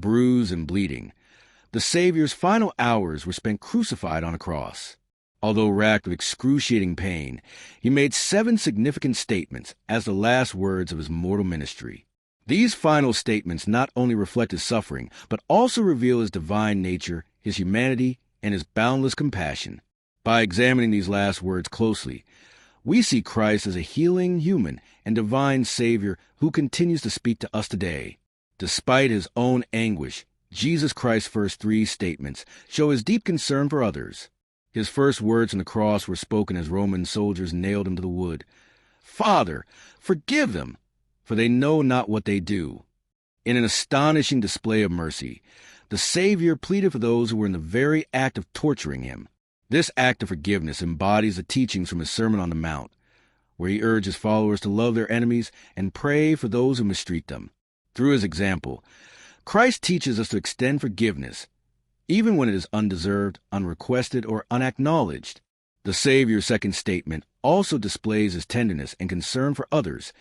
bruised and bleeding. The Savior's final hours were spent crucified on a cross. Although racked with excruciating pain, he made 7 significant statements as the last words of his mortal ministry. These final statements not only reflect his suffering, but also reveal his divine nature, his humanity, and his boundless compassion. By examining these last words closely, we see Christ as a healing, human, and divine Savior who continues to speak to us today. Despite his own anguish, Jesus Christ's first 3 statements show his deep concern for others. His first words on the cross were spoken as Roman soldiers nailed him to the wood. "Father, forgive them, for they know not what they do." In an astonishing display of mercy, the Savior pleaded for those who were in the very act of torturing him. This act of forgiveness embodies the teachings from his Sermon on the Mount, where he urged his followers to love their enemies and pray for those who mistreat them. Through his example, Christ teaches us to extend forgiveness, even when it is undeserved, unrequested, or unacknowledged. The Savior's second statement also displays his tenderness and concern for others,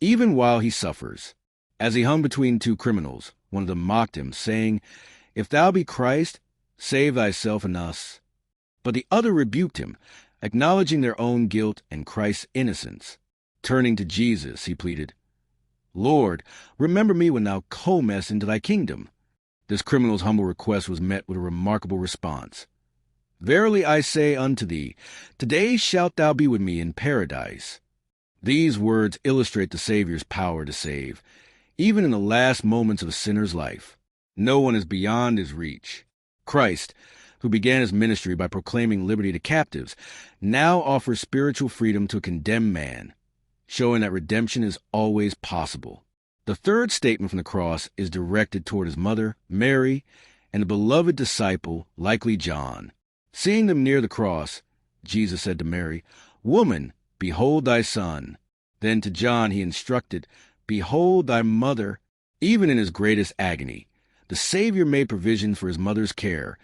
even while he suffers. As he hung between 2 criminals, one of them mocked him, saying, "If thou be Christ, save thyself and us." But the other rebuked him, acknowledging their own guilt and Christ's innocence. Turning to Jesus, he pleaded, "Lord, remember me when thou comest into thy kingdom." This criminal's humble request was met with a remarkable response. "Verily I say unto thee, today shalt thou be with me in paradise." These words illustrate the Savior's power to save, even in the last moments of a sinner's life. No one is beyond his reach. Christ, who began his ministry by proclaiming liberty to captives, now offers spiritual freedom to a condemned man, showing that redemption is always possible. The third statement from the cross is directed toward his mother, Mary, and the beloved disciple, likely John. Seeing them near the cross, Jesus said to Mary, "Woman, behold thy son." Then to John he instructed, "Behold thy mother." Even in his greatest agony, the Savior made provision for his mother's care,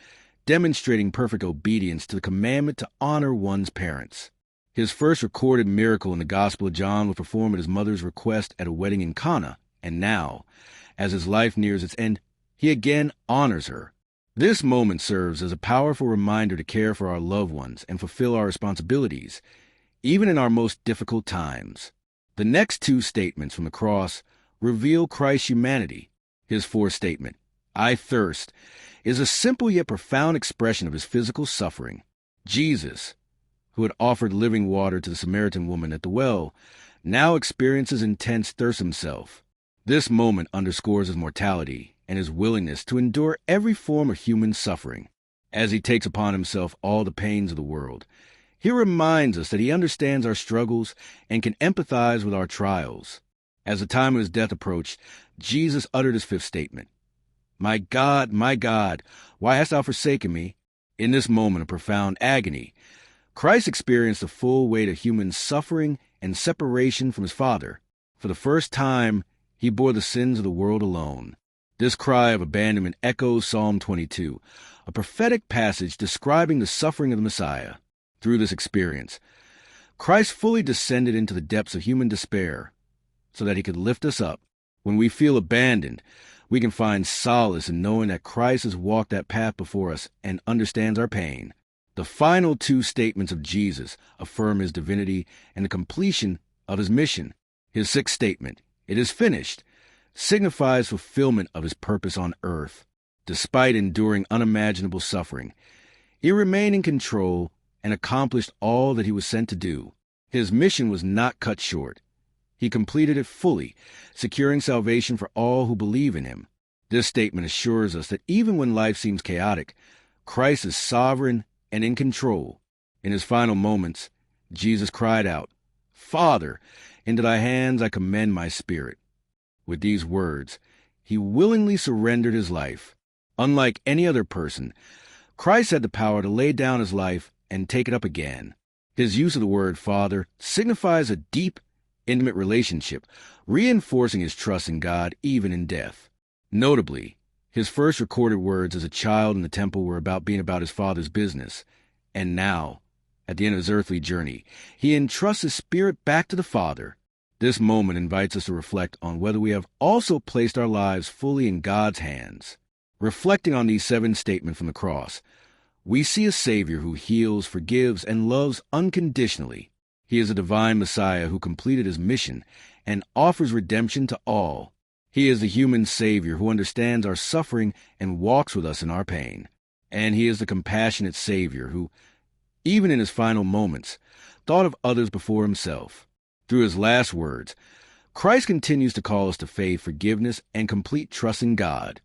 demonstrating perfect obedience to the commandment to honor one's parents. His first recorded miracle in the Gospel of John was performed at his mother's request at a wedding in Cana, and now, as his life nears its end, he again honors her. This moment serves as a powerful reminder to care for our loved ones and fulfill our responsibilities, even in our most difficult times. The next 2 statements from the cross reveal Christ's humanity. His fourth statement, "I thirst," is a simple yet profound expression of his physical suffering. Jesus, who had offered living water to the Samaritan woman at the well, now experiences intense thirst himself. This moment underscores his mortality and his willingness to endure every form of human suffering. As he takes upon himself all the pains of the world, he reminds us that he understands our struggles and can empathize with our trials. As the time of his death approached, Jesus uttered his 5th statement, my God, why hast thou forsaken me?" In this moment of profound agony, Christ experienced the full weight of human suffering and separation from his Father. For the first time, he bore the sins of the world alone. This cry of abandonment echoes Psalm 22, a prophetic passage describing the suffering of the Messiah. Through this experience, Christ fully descended into the depths of human despair so that he could lift us up. When we feel abandoned, we can find solace in knowing that Christ has walked that path before us and understands our pain. The final 2 statements of Jesus affirm his divinity and the completion of his mission. His 6th statement, "It is finished," signifies fulfillment of his purpose on earth. Despite enduring unimaginable suffering, he remained in control and accomplished all that he was sent to do. His mission was not cut short. He completed it fully, securing salvation for all who believe in him. This statement assures us that even when life seems chaotic, Christ is sovereign and in control. In his final moments, Jesus cried out, "Father, into thy hands I commend my spirit." With these words, he willingly surrendered his life. Unlike any other person, Christ had the power to lay down his life and take it up again. His use of the word Father signifies a deep, intimate relationship, reinforcing his trust in God even in death. Notably, his first recorded words as a child in the temple were about being about his Father's business. And now, at the end of his earthly journey, he entrusts his spirit back to the Father. This moment invites us to reflect on whether we have also placed our lives fully in God's hands. Reflecting on these 7 statements from the cross, we see a Savior who heals, forgives, and loves unconditionally. He is a divine Messiah who completed his mission and offers redemption to all. He is the human Savior who understands our suffering and walks with us in our pain. And he is the compassionate Savior who, even in his final moments, thought of others before himself. Through his last words, Christ continues to call us to faith, forgiveness, and complete trust in God.